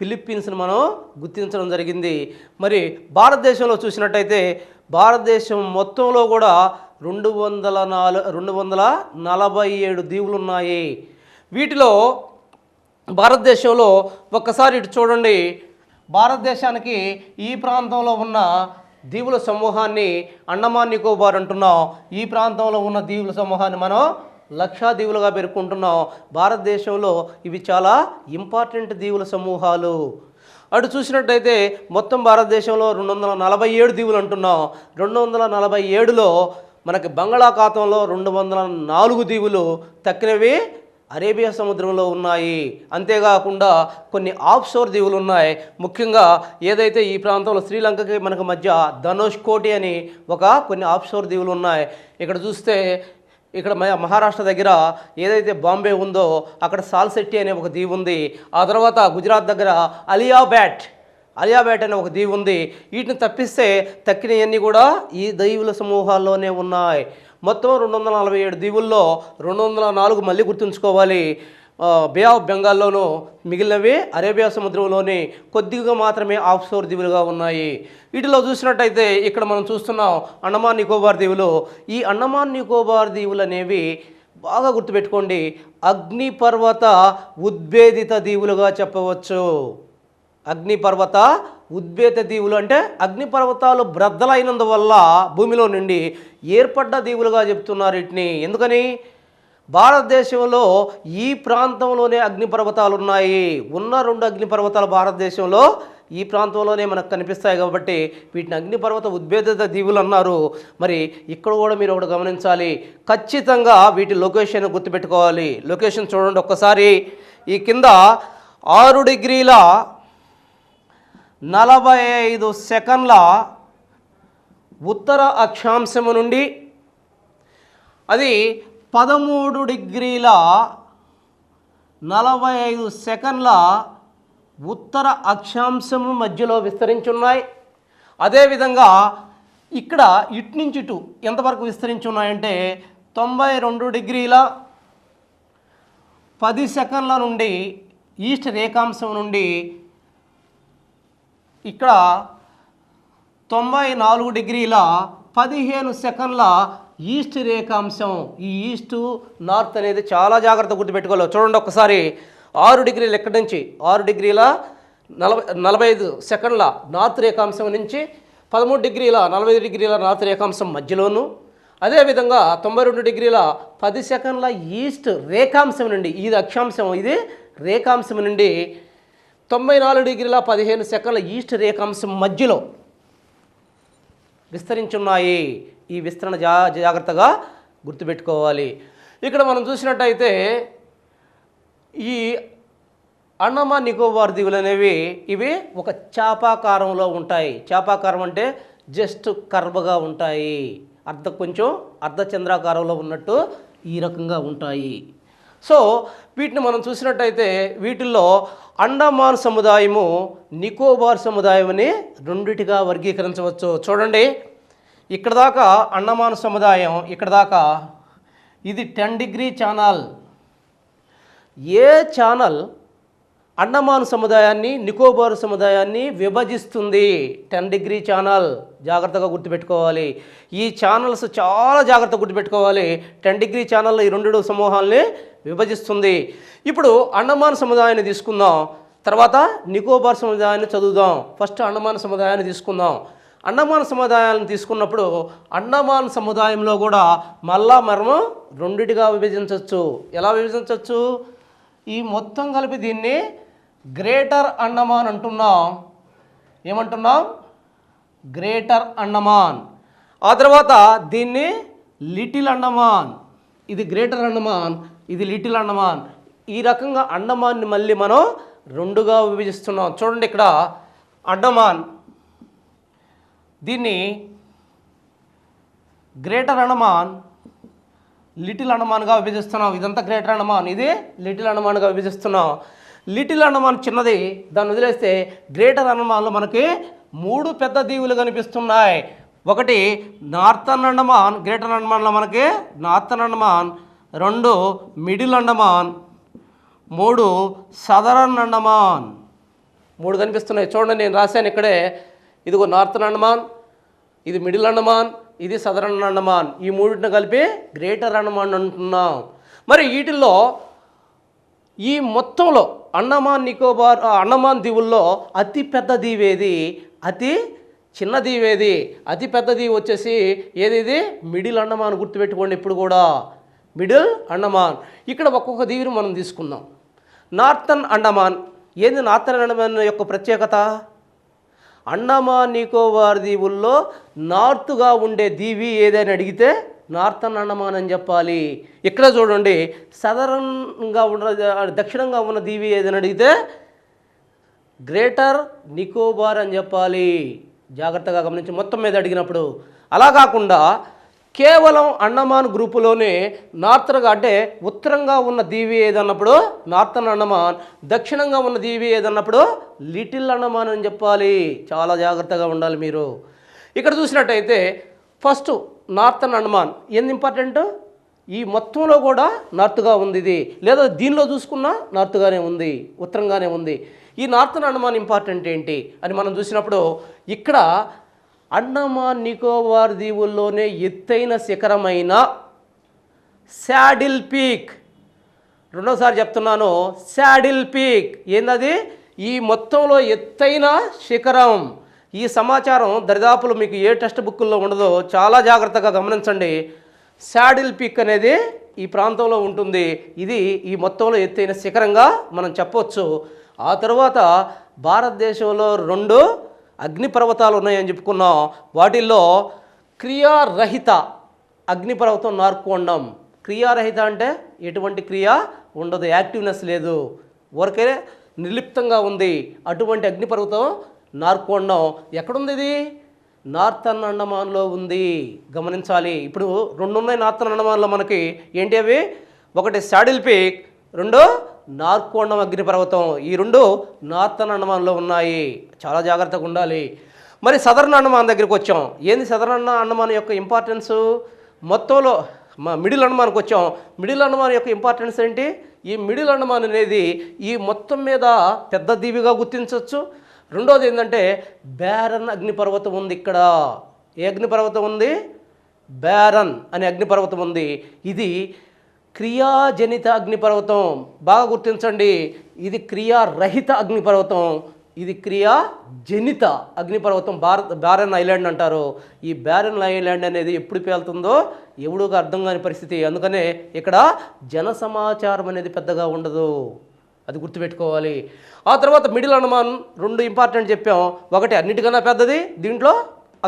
ఫిలిప్పీన్స్ని మనం గుర్తించడం జరిగింది. మరి భారతదేశంలో చూసినట్టయితే భారతదేశం మొత్తంలో కూడా 247 దీవులు ఉన్నాయి. వీటిలో భారతదేశంలో ఒక్కసారి ఇటు చూడండి. భారతదేశానికి ఈ ప్రాంతంలో ఉన్న దీవుల సమూహాన్ని అండమాన్ నికోబార్ అంటున్నాం. ఈ ప్రాంతంలో ఉన్న దీవుల సమూహాన్ని మనం లక్షద్వీపులుగా పేర్కొంటున్నాం. భారతదేశంలో ఇవి చాలా ఇంపార్టెంట్ దీవుల సమూహాలు. అటు చూసినట్టయితే మొత్తం భారతదేశంలో 247 దీవులు అంటున్నాం. 247లో మనకి బంగాళాఖాతంలో 204 దీవులు, తక్కినవి అరేబియా సముద్రంలో ఉన్నాయి. అంతేకాకుండా కొన్ని ఆఫ్షోర్ దీవులు ఉన్నాయి. ముఖ్యంగా ఏదైతే ఈ ప్రాంతంలో శ్రీలంకకి మనకు మధ్య ధనుష్కోటి అని కొన్ని ఆఫ్షోర్ దీవులు ఉన్నాయి. ఇక్కడ చూస్తే ఇక్కడ మహారాష్ట్ర దగ్గర ఏదైతే బాంబే ఉందో అక్కడ సాల్సెట్టి అనే ఒక దీవు ఉంది. ఆ తర్వాత గుజరాత్ దగ్గర అలియాబాట్ అనే ఒక దీవు ఉంది. వీటిని తప్పిస్తే తక్కినవన్నీ కూడా ఈ దీవుల సమూహాల్లోనే ఉన్నాయి. మొత్తం 247 దీవుల్లో 204 మళ్ళీ గుర్తుంచుకోవాలి బే ఆఫ్ బెంగాల్లోనూ, మిగిలినవి అరేబియా సముద్రంలోని కొద్దిగా మాత్రమే ఆఫ్షోర్ దీవులుగా ఉన్నాయి. వీటిలో చూసినట్టయితే ఇక్కడ మనం చూస్తున్నాం అండమాన్ నికోబార్ దీవులు. ఈ అండమాన్ నికోబార్ దీవులు అనేవి బాగా గుర్తుపెట్టుకోండి, అగ్నిపర్వత ఉద్భేదిత దీవులుగా చెప్పవచ్చు. అగ్నిపర్వత ఉద్భేద దీవులు అంటే అగ్నిపర్వతాలు బ్రద్దలైనందువల్ల భూమిలో నుండి ఏర్పడ్డ దీవులుగా చెప్తున్నారు వీటిని. ఎందుకని? భారతదేశంలో ఈ ప్రాంతంలోనే అగ్నిపర్వతాలు ఉన్నాయి. ఉన్న 2 అగ్నిపర్వతాలు భారతదేశంలో ఈ ప్రాంతంలోనే మనకు కనిపిస్తాయి కాబట్టి వీటిని అగ్నిపర్వత ఉద్భేదిత దీవులు అన్నారు. మరి ఇక్కడ కూడా మీరు ఒకటి గమనించాలి, ఖచ్చితంగా వీటి లొకేషన్ గుర్తుపెట్టుకోవాలి. లొకేషన్ చూడండి ఒక్కసారి. ఈ కింద 6 డిగ్రీల 45 సెకండ్ల ఉత్తర అక్షాంశము నుండి అది 13 డిగ్రీల 45 సెకండ్ల ఉత్తర అక్షాంశము మధ్యలో విస్తరించున్నాయి. అదేవిధంగా ఇక్కడ ఇటు నుంచి ఇటు ఎంతవరకు విస్తరించున్నాయంటే 92 డిగ్రీల 10 సెకండ్ల నుండి ఈస్ట్ రేఖాంశం నుండి ఇక్కడ 94 డిగ్రీల 15 సెకండ్ల ఈస్ట్ రేఖాంశం. ఈ ఈస్ట్ నార్త్ అనేది చాలా జాగ్రత్తగా గుర్తుపెట్టుకోవాలి. చూడండి ఒక్కసారి. 6 డిగ్రీలు ఎక్కడి నుంచి 6 డిగ్రీల 45 సెకండ్ల నార్త్ రేఖాంశం నుంచి 13 డిగ్రీల 45 డిగ్రీల నార్త్ రేఖాంశం మధ్యలోను, అదేవిధంగా 92 డిగ్రీల 10 సెకండ్ల ఈస్ట్ రేఖాంశం నుండి, ఇది అక్షాంశం, ఇది రేఖాంశం నుండి 94 డిగ్రీల 15 సెకండ్ల ఈస్ట్ రేఖాంశం మధ్యలో విస్తరించున్నాయి. ఈ విస్తరణ జాగ్రత్తగా గుర్తుపెట్టుకోవాలి. ఇక్కడ మనం చూసినట్టయితే ఈ అండమాన్ నికోబార్ దీవులు అనేవి ఇవి ఒక చాపాకారంలో ఉంటాయి. చాపాకారం అంటే జస్ట్ కర్వ్గా ఉంటాయి, కొంచెం అర్ధచంద్రాకారంలో ఉన్నట్టు ఈ రకంగా ఉంటాయి. సో వీటిని మనం చూసినట్టయితే వీటిల్లో అండమాన్ సముదాయము, నికోబార్ సముదాయం అని రెండిటిగా వర్గీకరించవచ్చు. చూడండి, ఇక్కడ దాకా అండమాన్ సముదాయం, ఇక్కడ దాకా ఇది 10 డిగ్రీ ఛానల్. ఏ ఛానల్ అండమాన్ సముదాయాన్ని నికోబార్ సముదాయాన్ని విభజిస్తుంది? 10 డిగ్రీ ఛానల్. జాగ్రత్తగా గుర్తుపెట్టుకోవాలి. ఈ ఛానల్స్ చాలా జాగ్రత్తగా గుర్తుపెట్టుకోవాలి. 10 డిగ్రీ ఛానల్ ఈ 2 సమూహాలని విభజిస్తుంది. ఇప్పుడు అండమాన్ సముదాయాన్ని తీసుకుందాం, తర్వాత నికోబార్ సముదాయాన్ని చదువుదాం. ఫస్ట్ అండమాన్ సముదాయాన్ని తీసుకుందాం. అండమాన్ సముదాయాన్ని తీసుకున్నప్పుడు అండమాన్ సముదాయంలో కూడా మళ్ళా మనము రెండిటిగా విభజించవచ్చు. ఎలా విభజించవచ్చు? ఈ మొత్తం కలిపి దీన్ని గ్రేటర్ అండమాన్ అంటున్నాం. ఏమంటున్నాం? గ్రేటర్ అండమాన్. ఆ తర్వాత దీన్ని లిటిల్ అండమాన్. ఇది గ్రేటర్ అండమాన్, ఇది లిటిల్ అండమాన్. ఈ రకంగా అండమాన్ని మళ్ళీ మనం రెండుగా విభజిస్తున్నాం. చూడండి, ఇక్కడ అండమాన్, దీన్ని గ్రేటర్ అండమాన్, లిటిల్ అండమాన్గా విభజిస్తున్నాం. ఇదంతా గ్రేటర్ అండమాన్, ఇది లిటిల్ అండమాన్గా విభజిస్తున్నాం. లిటిల్ అండమాన్ చిన్నది, దాన్ని వదిలేస్తే గ్రేటర్ అండమాన్లో మనకి 3 పెద్ద దీవులు కనిపిస్తున్నాయి. ఒకటి నార్థన్ అండమాన్, గ్రేటర్ అండమాన్లో మనకి northern Andaman, 2 middle Andaman, 3 southern Andaman. 3 కనిపిస్తున్నాయి. చూడండి, నేను రాశాను ఇక్కడే. ఇదిగో నార్థన్ అండమాన్, ఇది మిడిల్ అండమాన్, ఇది సదరన్ అండమాన్. ఈ మూడింటిని కలిపి గ్రేటర్ అండమాన్ అంటున్నాం. మరి వీటిల్లో ఈ మొత్తంలో అండమాన్ దీవుల్లో అతి పెద్ద దీవేది, అతి చిన్న దీవేది? అతి పెద్ద దీవి వచ్చేసి ఏది? ఇది మిడిల్ అండమాన్. గుర్తుపెట్టుకోండి ఇప్పుడు కూడా, మిడిల్ అండమాన్. ఇక్కడ ఒక్కొక్క దీవిని మనం తీసుకుందాం. నార్థన్ అండమాన్. ఏంది నార్థన్ అండమాన్ యొక్క ప్రత్యేకత? అండమాన్ నికోబార్ దీవుల్లో నార్త్గా ఉండే దీవి ఏదైనా అడిగితే నార్థన్ అండమాన్ అని చెప్పాలి. ఇక్కడ చూడండి, సదరన్గా ఉన్న దక్షిణంగా ఉన్న దీవి ఏదైనా అడిగితే గ్రేటర్ నికోబార్ అని చెప్పాలి. జాగ్రత్తగా గమనించి మొత్తం మీద అడిగినప్పుడు. అలా కాకుండా కేవలం అండమాన్ గ్రూపులోనే నార్త్గా అంటే ఉత్తరంగా ఉన్న దీవి ఏదన్నప్పుడు నార్థన్ అండమాన్, దక్షిణంగా ఉన్న దీవి ఏదన్నప్పుడు లిటిల్ అండమాన్ అని చెప్పాలి. చాలా జాగ్రత్తగా ఉండాలి మీరు. ఇక్కడ చూసినట్టయితే ఫస్ట్ నార్థన్ అండమాన్ ఏంది ఇంపార్టెంట్? ఈ మొత్తంలో కూడా నార్త్గా ఉంది ఇది, లేదా దీనిలో చూసుకున్నా నార్త్గానే ఉంది, ఉత్తరంగానే ఉంది. ఈ నార్థన్ అండమాన్ ఇంపార్టెంట్ ఏంటి అని మనం చూసినప్పుడు ఇక్కడ అండమాన్ నికోబార్ దీవుల్లోనే ఎత్తైన శిఖరమైన శాడిల్ పీక్, రెండోసారి చెప్తున్నాను, శాడిల్ పీక్ ఏందది? ఈ మొత్తంలో ఎత్తైన శిఖరం. ఈ సమాచారం దరిదాపులు మీకు ఏ టెక్స్ట్ బుక్కుల్లో ఉండదో, చాలా జాగ్రత్తగా గమనించండి. శాడిల్ పీక్ అనేది ఈ ప్రాంతంలో ఉంటుంది. ఇది ఈ మొత్తంలో ఎత్తైన శిఖరంగా మనం చెప్పవచ్చు. ఆ తర్వాత భారతదేశంలో 2 అగ్నిపర్వతాలు ఉన్నాయని చెప్పుకున్నాం. వాటిల్లో క్రియారహిత అగ్నిపర్వతం నార్కోండం. క్రియారహిత అంటే ఎటువంటి క్రియ ఉండదు, యాక్టివ్నెస్ లేదు, ఊరికే నిర్లిప్తంగా ఉంది. అటువంటి అగ్నిపర్వతం నార్కోండం ఎక్కడుంది? ఇది నార్థన్ అండమాన్లో ఉంది. గమనించాలి. ఇప్పుడు 2 ఉన్నాయి నార్థన్ అండమాన్లో మనకి. ఏంటి అవి? ఒకటి శాడిల్ పీక్, 2 నార్కోండం అగ్నిపర్వతం. ఈ 2 నార్థన్ అండమాన్లో ఉన్నాయి. చాలా జాగ్రత్తగా ఉండాలి. మరి సదరన్ అండమాన్ దగ్గరికి వచ్చాం. ఏంది సదరన్ అండమాన్ యొక్క ఇంపార్టెన్సు? మొత్తంలో మిడిల్ అండమాన్కి వచ్చాం. మిడిల్ అండమాన్ యొక్క ఇంపార్టెన్స్ ఏంటి? ఈ మిడిల్ అండమాన్ అనేది ఈ మొత్తం మీద పెద్ద దీవిగా గుర్తించవచ్చు. రెండోది ఏంటంటే బ్యారన్ అగ్నిపర్వతం ఉంది ఇక్కడ. ఏ అగ్నిపర్వతం ఉంది? బ్యారన్ అనే అగ్నిపర్వతం ఉంది. ఇది క్రియాజనిత అగ్నిపర్వతం. బాగా గుర్తించండి, ఇది క్రియారహిత అగ్నిపర్వతం, ఇది క్రియాజనిత అగ్నిపర్వతం. బ్యారన్ ఐలాండ్ అంటారు. ఈ బ్యారన్ ఐలాండ్ అనేది ఎప్పుడు పేలుతుందో ఎవడికి అర్థం కాని పరిస్థితి. అందుకనే ఇక్కడ జన సమాచారం అనేది పెద్దగా ఉండదు, అది గుర్తుపెట్టుకోవాలి. ఆ తర్వాత మిడిల్ అండమాన్ 2 ఇంపార్టెంట్ చెప్పాం. ఒకటి అన్నిటికన్నా పెద్దది, దీంట్లో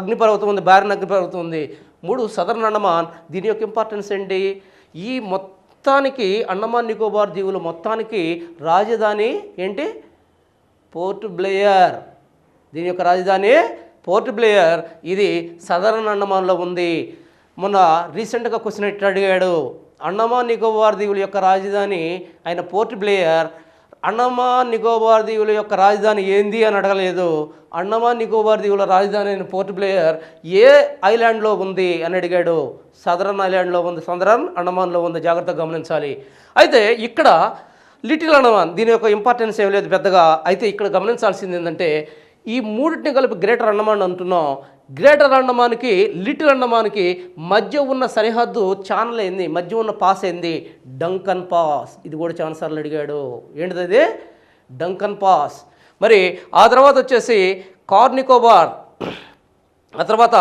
అగ్నిపర్వతం ఉంది, బ్యారన్ అగ్నిపర్వతం ఉంది. 3 సదరన్ అండమాన్. దీని యొక్క ఇంపార్టెన్స్ ఏంటి? ఈ మొత్తానికి అండమాన్ నికోబార్ దీవులు మొత్తానికి రాజధాని ఏంటి? Port Blair. దీని యొక్క రాజధాని పోర్ట్ బ్లేయర్. ఇది సదరన్ అండమాన్లో ఉంది. మొన్న రీసెంట్గా క్వశ్చన్ ఎట్లా అడిగాడు, అండమాన్ నికోబార్ దీవుల యొక్క రాజధాని ఆయన పోర్ట్ బ్లేయర్, అండమాన్ నికోబార్ దీవుల యొక్క రాజధాని ఏంది అని అడగలేదు. అండమాన్ నికోబార్ దీవుల రాజధాని అయిన పోర్ట్ బ్లేయర్ ఏ ఐలాండ్లో ఉంది అని అడిగాడు. సదరన్ ఐలాండ్లో ఉంది, సదరన్ అండమాన్లో ఉంది. జాగ్రత్తగా గమనించాలి. అయితే ఇక్కడ లిటిల్ అండమాన్, దీని యొక్క ఇంపార్టెన్స్ ఏం లేదు పెద్దగా. అయితే ఇక్కడ గమనించాల్సింది ఏంటంటే ఈ మూడింటిని కలిపి గ్రేటర్ అండమాన్ అంటున్నాం. గ్రేటర్ అండమాన్కి లిటిల్ అండమాన్కి మధ్య ఉన్న సరిహద్దు ఛానల్ ఏంది? మధ్య ఉన్న పాస్ ఏంది? Duncan pass. ఇది కూడా చాలాసార్లు అడిగాడు. ఏంటిది అది? Duncan pass. మరి ఆ తర్వాత వచ్చేసి కార్నికోబార్. ఆ తర్వాత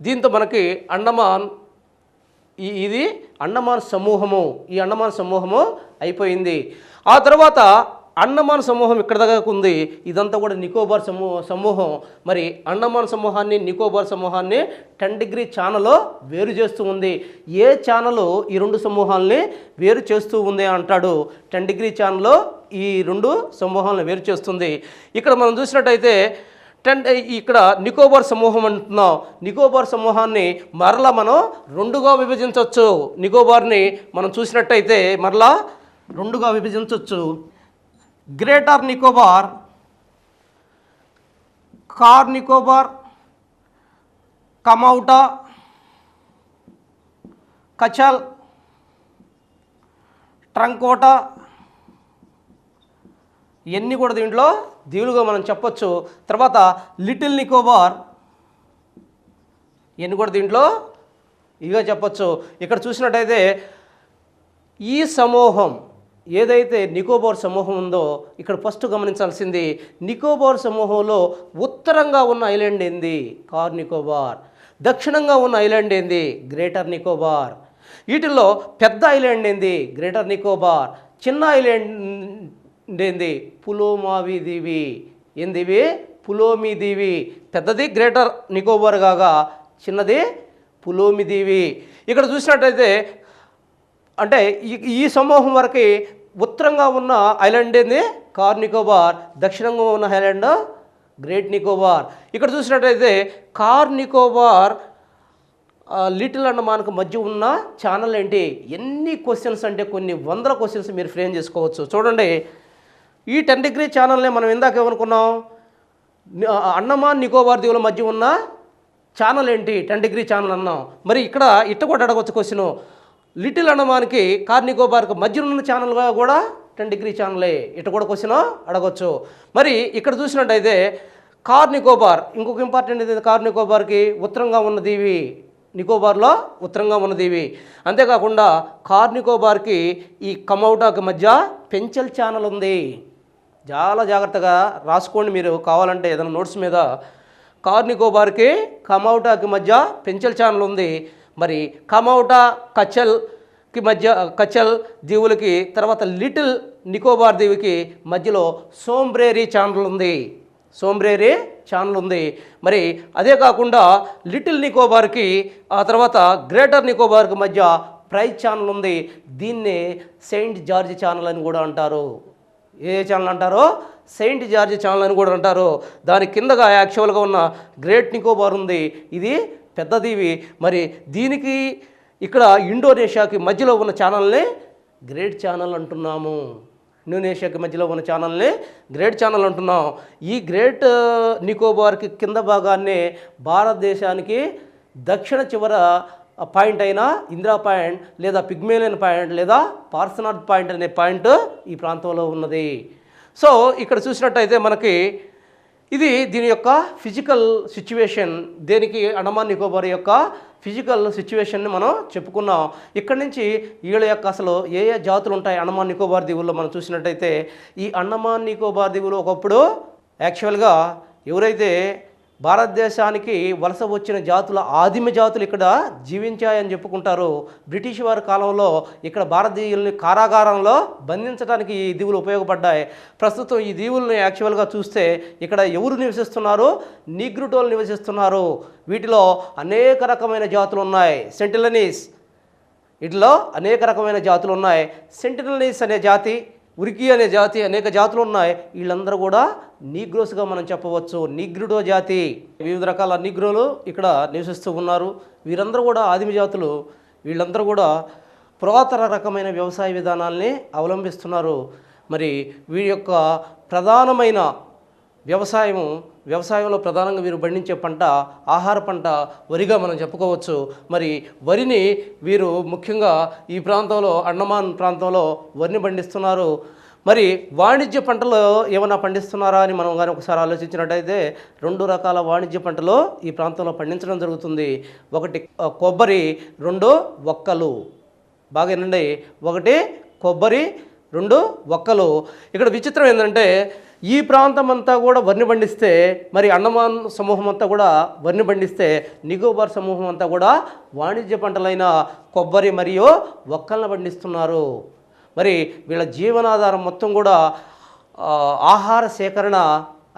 దీంతో మనకి అండమాన్, ఇది అండమాన్ సమూహము. ఈ అండమాన్ సమూహము అయిపోయింది. ఆ తర్వాత అండమాన్ సమూహం ఇక్కడ దాకా ఉంది. ఇదంతా కూడా నికోబార్ సమూహం. మరి అండమాన్ సమూహాన్ని నికోబార్ సమూహాన్ని 10 డిగ్రీ ఛానల్లో వేరు చేస్తూ ఉంది. ఏ ఛానల్ ఈ 2 సమూహాలని వేరు చేస్తూ ఉంది అంటాడు? 10 డిగ్రీ ఛానల్లో ఈ 2 సమూహాలను వేరు చేస్తుంది. ఇక్కడ మనం చూసినట్టయితే ఇక్కడ నికోబార్ సమూహం అంటున్నాం. నికోబార్ సమూహాన్ని మరలా మనం రెండుగా విభజించవచ్చు. నికోబార్ని మనం చూసినట్టయితే మరలా రెండుగా విభజించవచ్చు. గ్రేటర్ నికోబార్, కార్ నికోబార్, కమౌటా, కచల్, ట్రంకోటా, ఇవన్నీ కూడా దీంట్లో దీవులుగా మనం చెప్పొచ్చు. తర్వాత లిటిల్ నికోబార్, ఇవన్నీ కూడా దీంట్లో ఇదిగా చెప్పొచ్చు. ఇక్కడ చూసినట్టయితే ఈ సమూహం ఏదైతే నికోబార్ సమూహం ఉందో ఇక్కడ ఫస్ట్ గమనించాల్సింది, నికోబార్ సమూహంలో ఉత్తరంగా ఉన్న ఐలాండ్ ఏంది? కార్ నికోబార్. దక్షిణంగా ఉన్న ఐలాండ్ ఏంది? గ్రేటర్ నికోబార్. వీటిల్లో పెద్ద ఐలాండ్ ఏంది? గ్రేటర్ నికోబార్. చిన్న ఐలాండ్ ఏంది? పులోమావి దీవి. ఏందివి? పులోమి దీవి. పెద్దది గ్రేటర్ నికోబార్ కాగా చిన్నది పులోమి దీవి. ఇక్కడ చూసినట్టయితే అంటే ఈ సమూహం వరకు ఉత్తరంగా ఉన్న ఐలాండ్ ఏంది? కార్ నికోబార్. దక్షిణంగా ఉన్న ఐలాండ్ గ్రేట్ నికోబార్. ఇక్కడ చూసినట్టయితే కార్ నికోబార్ లిటిల్ అండమాన్కు మధ్య ఉన్న ఛానల్ ఏంటి? ఎన్ని క్వశ్చన్స్ అంటే కొన్ని వందల క్వశ్చన్స్ మీరు ఫ్రేమ్ చేసుకోవచ్చు. చూడండి, ఈ 10 డిగ్రీ ఛానల్ని మనం ఇందాక ఏమనుకున్నాం? అండమాన్ నికోబార్ దీవుల మధ్య ఉన్న ఛానల్ ఏంటి? 10 డిగ్రీ ఛానల్ అన్నాం. మరి ఇక్కడ ఇట్ట కూడా అడగవచ్చు క్వశ్చను, లిటిల్ అండమాన్కి కార్ నికోబార్కి మధ్య ఉన్న ఛానల్గా కూడా 10 డిగ్రీ ఛానలే. ఇట్ట కూడా క్వశ్చన్ అడగవచ్చు. మరి ఇక్కడ చూసినట్టయితే కార్ నికోబార్, ఇంకొక ఇంపార్టెంట్ ఇది, కార్ నికోబార్కి ఉత్తరంగా ఉన్న దీవి, నికోబార్లో ఉత్తరంగా ఉన్న దీవి. అంతేకాకుండా కార్ నికోబార్కి ఈ కమౌటాకి మధ్య పెంచల్ ఛానల్ ఉంది. చాలా జాగ్రత్తగా రాసుకోండి మీరు కావాలంటే ఏదైనా నోట్స్ మీద. కార్ నికోబార్కి కమౌటాకి మధ్య పెంచల్ ఛానల్ ఉంది. మరి కమౌటా కచల్కి మధ్య, కచల్ దీవులకి తర్వాత లిటిల్ నికోబార్ దీవికి మధ్యలో సోంబ్రేరీ ఛానల్ ఉంది. సోంబ్రేరీ ఛానల్ ఉంది. మరి అదే కాకుండా లిటిల్ నికోబార్కి ఆ తర్వాత గ్రేటర్ నికోబార్కి మధ్య ప్రైజ్ ఛానల్ ఉంది. దీన్నే సెయింట్ జార్జ్ ఛానల్ అని కూడా అంటారు. ఏ ఛానల్ అంటారో? సెయింట్ జార్జ్ ఛానల్ అని కూడా అంటారు. దాని కిందగా యాక్చువల్గా ఉన్న గ్రేట్ నికోబార్ ఉంది. ఇది పెద్ద దీవి. మరి దీనికి ఇక్కడ ఇండోనేషియాకి మధ్యలో ఉన్న ఛానల్ని గ్రేట్ ఛానల్ అంటున్నాము. ఇండోనేషియాకి మధ్యలో ఉన్న ఛానల్ని గ్రేట్ ఛానల్ అంటున్నాం. ఈ గ్రేట్ నికోబార్కి కింద భాగాన్నే భారతదేశానికి దక్షిణ చివర పాయింట్ అయిన ఇందిరా పాయింట్ లేదా పిగ్మేలియన్ పాయింట్ లేదా పార్సనాథ్ పాయింట్ అనే పాయింట్ ఈ ప్రాంతంలో ఉన్నది. సో ఇక్కడ చూసినట్టయితే మనకి ఇది దీని యొక్క ఫిజికల్ సిచ్యువేషన్. దేనికి? అండమాన్ నికోబార్ యొక్క ఫిజికల్ సిచ్యువేషన్ని మనం చెప్పుకున్నాం. ఇక్కడి నుంచి వీళ్ళ యొక్క అసలు ఏ ఏ జాతులు ఉంటాయి అండమాన్ నికోబార్ దీవుల్లో మనం చూసినట్టయితే, ఈ అండమాన్ నికోబార్ దీవులు ఒకప్పుడు యాక్చువల్గా ఎవరైతే భారతదేశానికి వలస వచ్చిన జాతుల ఆదిమ జాతులు ఇక్కడ జీవించాయని చెప్పుకుంటారు. బ్రిటిష్ వారి కాలంలో ఇక్కడ భారతీయుల్ని కారాగారంలో బంధించడానికి ఈ దీవులు ఉపయోగపడ్డాయి. ప్రస్తుతం ఈ దీవుల్ని యాక్చువల్గా చూస్తే ఇక్కడ ఎవరు నివసిస్తున్నారు? నీగ్రుటోలు నివసిస్తున్నారు. వీటిలో అనేక రకమైన జాతులు ఉన్నాయి. సెంటినలీస్, వీటిలో అనేక రకమైన జాతులు ఉన్నాయి. సెంటినలీస్ అనే జాతి, ఉరికి అనే జాతి, అనేక జాతులు ఉన్నాయి. వీళ్ళందరూ కూడా నీగ్రోస్గా మనం చెప్పవచ్చు. నీగ్రుడో జాతి, వివిధ రకాల నీగ్రోలు ఇక్కడ నివసిస్తూ ఉన్నారు. వీరందరూ కూడా ఆదిమ జాతులు. వీళ్ళందరూ కూడా పురాతన రకమైన వ్యవసాయ విధానాల్ని అవలంబిస్తున్నారు. మరి వీరి యొక్క ప్రధానమైన వ్యవసాయంలో ప్రధానంగా వీరు పండించే పంట ఆహార పంట వరిగా మనం చెప్పుకోవచ్చు. మరి వరిని వీరు ముఖ్యంగా ఈ ప్రాంతంలో, అండమాన్ ప్రాంతంలో వరిని పండిస్తున్నారు. మరి వాణిజ్య పంటలు ఏమైనా పండిస్తున్నారా అని మనం కానీ ఒకసారి ఆలోచించినట్టయితే 2 రకాల వాణిజ్య పంటలు ఈ ప్రాంతంలో పండించడం జరుగుతుంది. ఒకటి కొబ్బరి, 2 వక్కలు. బాగా వినండి, 1 కొబ్బరి, 2 వక్కలు. ఇక్కడ విచిత్రం ఏంటంటే ఈ ప్రాంతం అంతా కూడా వరిని పండిస్తే, మరి అండమాన్ సమూహం అంతా కూడా వరిని పండిస్తే, నికోబార్ సమూహం అంతా కూడా వాణిజ్య పంటలైన కొబ్బరి మరియు వక్కలను పండిస్తున్నారు. మరి వీళ్ళ జీవనాధారం మొత్తం కూడా ఆహార సేకరణ,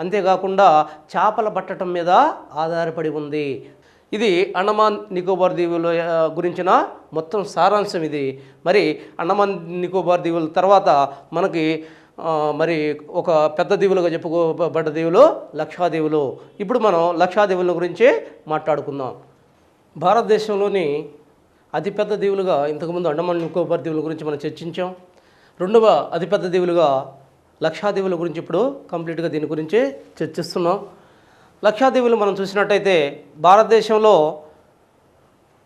అంతేకాకుండా చేపల పట్టడం మీద ఆధారపడి ఉంది. ఇది అండమాన్ నికోబార్ దీవుల గురించిన మొత్తం సారాంశం ఇది. మరి అండమాన్ నికోబార్ దీవుల తర్వాత మనకి మరి ఒక పెద్ద దీవులుగా చెప్పుకోబడ్డ దీవులు లక్షద్వీపులు. ఇప్పుడు మనం లక్షద్వీపుల గురించి మాట్లాడుకుందాం. భారతదేశంలోని అతిపెద్ద దీవులుగా ఇంతకుముందు అండమాన్ నికోబార్ దీవుల గురించి మనం చర్చించాం. రెండవ అతిపెద్ద దీవులుగా లక్షద్వీపుల గురించి ఇప్పుడు కంప్లీట్గా దీని గురించి చర్చిస్తున్నాం. లక్షద్వీపులు మనం చూసినట్టయితే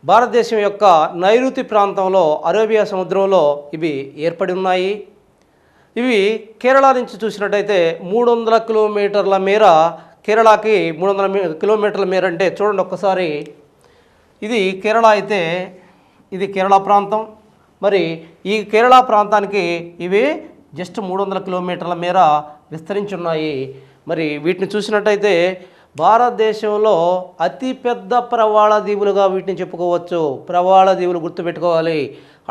భారతదేశం యొక్క నైరుతి ప్రాంతంలో అరేబియా సముద్రంలో ఇవి ఏర్పడి ఉన్నాయి. ఇవి కేరళ నుంచి చూసినట్టయితే 300 కిలోమీటర్ల మేర, కేరళకి 300 కిలోమీటర్ల మేర అంటే చూడండి ఒక్కసారి. ఇది కేరళ అయితే ఇది కేరళ ప్రాంతం. మరి ఈ కేరళ ప్రాంతానికి ఇవి జస్ట్ 300 కిలోమీటర్ల మేర విస్తరించి ఉన్నాయి. మరి వీటిని చూసినట్టయితే భారతదేశంలో అతిపెద్ద ప్రవాళ దీవులుగా వీటిని చెప్పుకోవచ్చు. ప్రవాళ దీవులు గుర్తుపెట్టుకోవాలి.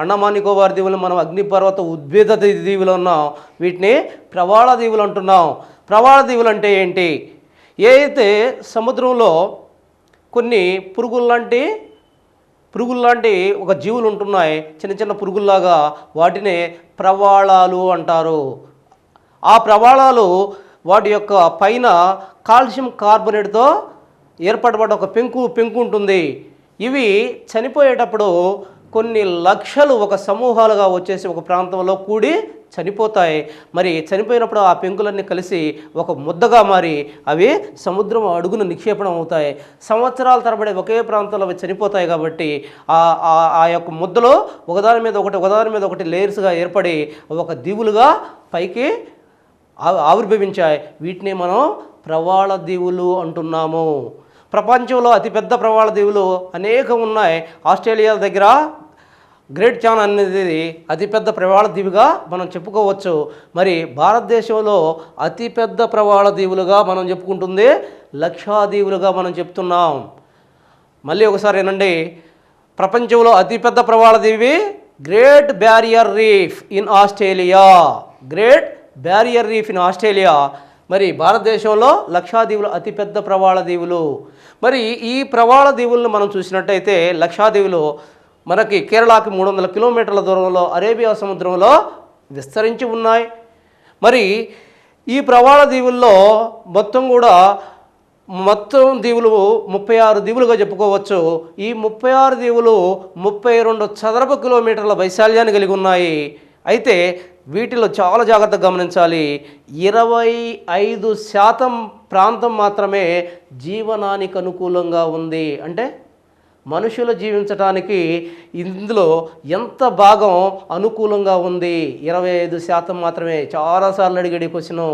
అండమాన్ నికోబార్ దీవులు మనం అగ్నిపర్వత ఉద్భేద దీవులు ఉన్నాం, వీటిని ప్రవాళ దీవులు అంటున్నాం. ప్రవాళ దీవులు అంటే ఏంటి? అయితే సముద్రంలో కొన్ని పురుగుల్లాంటి ఒక జీవులు ఉంటున్నాయి, చిన్న చిన్న పురుగుల్లాగా, వాటిని ప్రవాళాలు అంటారు. ఆ ప్రవాళాలు వాటి యొక్క పైన కాల్షియం కార్బోనేట్తో ఏర్పడబడ్డ ఒక పెంకు ఉంటుంది. ఇవి చనిపోయేటప్పుడు కొన్ని లక్షలు ఒక సమూహాలుగా వచ్చేసి ఒక ప్రాంతంలో కూడి చనిపోతాయి. మరి చనిపోయినప్పుడు ఆ పెంకులన్నీ కలిసి ఒక ముద్దగా మారి అవి సముద్రం అడుగున నిక్షేపణం అవుతాయి. సంవత్సరాల తరబడి ఒకే ప్రాంతంలో అవి చనిపోతాయి. కాబట్టి ఆ యొక్క ముద్దలో ఒకదాని మీద ఒకటి లేయర్స్గా ఏర్పడి ఒక దీవులుగా పైకి ఆవిర్భవించాయి. వీటిని మనం ప్రవాళ దీవులు అంటున్నాము. ప్రపంచంలో అతిపెద్ద ప్రవాళ దీవులు అనేకం ఉన్నాయి. ఆస్ట్రేలియా దగ్గర గ్రేట్ చాన్ అనేది అతిపెద్ద ప్రవాళ దీవుగా మనం చెప్పుకోవచ్చు. మరి భారతదేశంలో అతిపెద్ద ప్రవాళ దీవులుగా మనం చెప్పుకుంటుంది లక్షద్వీపులుగా మనం చెప్తున్నాం. మళ్ళీ ఒకసారి ఏనండి, ప్రపంచంలో అతిపెద్ద ప్రవాళ దీవి great barrier reef in Australia. Great barrier reef in Australia. మరి భారతదేశంలో లక్షద్వీపులు అతిపెద్ద ప్రవాళ దీవులు. మరి ఈ ప్రవాళ దీవులను మనం చూసినట్టయితే లక్షద్వీపులు మనకి కేరళకి 300 కిలోమీటర్ల దూరంలో అరేబియా సముద్రంలో విస్తరించి ఉన్నాయి. మరి ఈ ప్రవాళ దీవుల్లో మొత్తం దీవులు 36 దీవులుగా చెప్పుకోవచ్చు. ఈ 36 దీవులు 32 చదరపు కిలోమీటర్ల వైశాల్యాన్ని కలిగి ఉన్నాయి. అయితే వీటిలో చాలా జాగ్రత్తగా గమనించాలి. 25% ప్రాంతం మాత్రమే జీవనానికి అనుకూలంగా ఉంది. అంటే మనుషులు జీవించడానికి ఇందులో ఎంత భాగం అనుకూలంగా ఉంది? 25% మాత్రమే. చాలాసార్లు అడిగడి క్వశ్చను.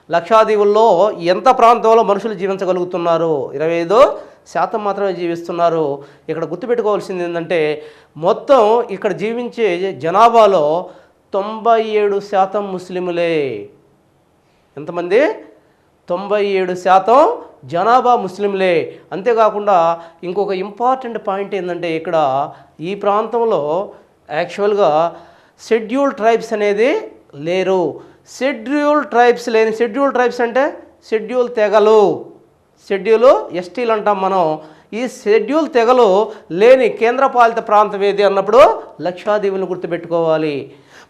లక్షద్వీపుల్లో ఎంత ప్రాంతంలో మనుషులు జీవించగలుగుతున్నారు? 25% మాత్రమే జీవిస్తున్నారు. ఇక్కడ గుర్తుపెట్టుకోవాల్సింది ఏంటంటే మొత్తం ఇక్కడ జీవించే జనాభాలో 97% ముస్లిములే. ఎంతమంది? 97% జనాభా ముస్లింలే. అంతేకాకుండా ఇంకొక ఇంపార్టెంట్ పాయింట్ ఏంటంటే ఇక్కడ ఈ ప్రాంతంలో యాక్చువల్గా షెడ్యూల్ ట్రైబ్స్ అనేది లేరు. షెడ్యూల్ ట్రైబ్స్ అంటే షెడ్యూల్ తెగలు, షెడ్యూల్ ఎస్టీలు అంటాం మనం. ఈ షెడ్యూల్ తెగలు లేని కేంద్రపాలిత ప్రాంతం ఏది అన్నప్పుడు లక్షద్వీపులను గుర్తుపెట్టుకోవాలి.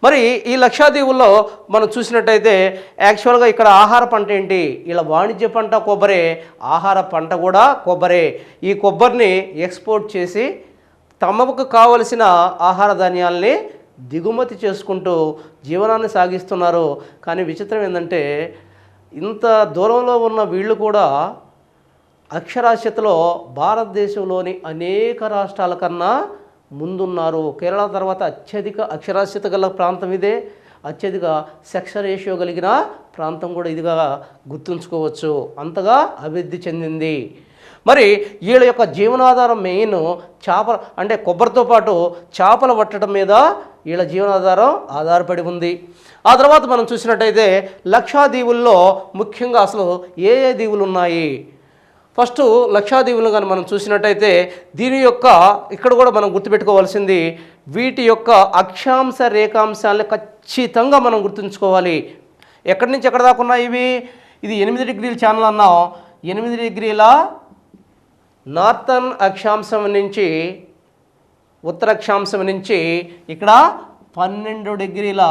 మరి ఈ లక్షద్వీపుల్లో మనం చూసినట్టయితే యాక్చువల్గా ఇక్కడ ఆహార పంట ఏంటి? ఇలా వాణిజ్య పంట కొబ్బరే, ఆహార పంట కూడా కొబ్బరే. ఈ కొబ్బరిని ఎక్స్పోర్ట్ చేసి తమకు కావలసిన ఆహార ధాన్యాల్ని దిగుమతి చేసుకుంటూ జీవనాన్ని సాగిస్తున్నారు. కానీ విచిత్రం ఏంటంటే ఇంత దూరంలో ఉన్న వీళ్ళు కూడా అక్షరాస్యతలో భారతదేశంలోని అనేక రాష్ట్రాల కన్నా ముందున్నారు. కేరళ తర్వాత అత్యధిక అక్షరాస్యత గల ప్రాంతం ఇదే. అత్యధిక సెక్స్ రేషియో కలిగిన ప్రాంతం కూడా ఇదిగా గుర్తుంచుకోవచ్చు. అంతగా అభివృద్ధి చెందింది. మరి వీళ్ళ యొక్క జీవనాధారం మెయిన్ చేపల అంటే కొబ్బరితో పాటు చేపలు పట్టడం మీద వీళ్ళ జీవనాధారం ఆధారపడి ఉంది. ఆ తర్వాత మనం చూసినట్టయితే లక్షద్వీపుల్లో ముఖ్యంగా అసలు ఏ దీవులు ఉన్నాయి? ఫస్ట్ లక్షద్వీపులు కానీ మనం చూసినట్టయితే దీని యొక్క ఇక్కడ కూడా మనం గుర్తుపెట్టుకోవాల్సింది వీటి యొక్క అక్షాంశ రేఖాంశాలను ఖచ్చితంగా మనం గుర్తుంచుకోవాలి. ఎక్కడి నుంచి ఎక్కడ దాకా ఉన్నాయి ఇవి? ఇది 8 డిగ్రీల ఛానల్ అన్నాం. 8 డిగ్రీల నార్థన్ అక్షాంశం నుంచి ఉత్తర అక్షాంశం నుంచి ఇక్కడ 12 డిగ్రీల